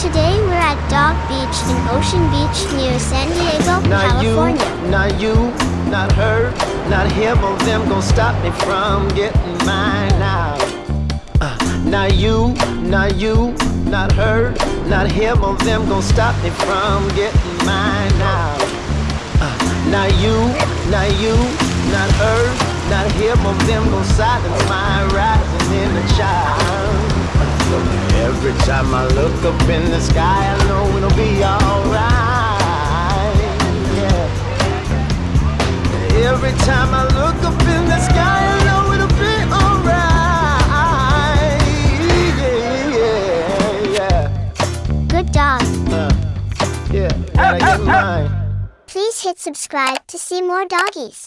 Today we're at Dog Beach in Ocean Beach near San Diego, California. Not you, not her, not him or them gon' stop me from getting mine now. Not you, not her, not him or them gon' stop me from getting mine now. Not you, not her, not him or them gon' silence my rising inner child. Every time I look up in the sky, I know it'll be alright. Yeah. Every time I look up in the sky, I know it'll be alright. Yeah. Good dog. Yeah, gotta get mine. Please hit subscribe to see more doggies.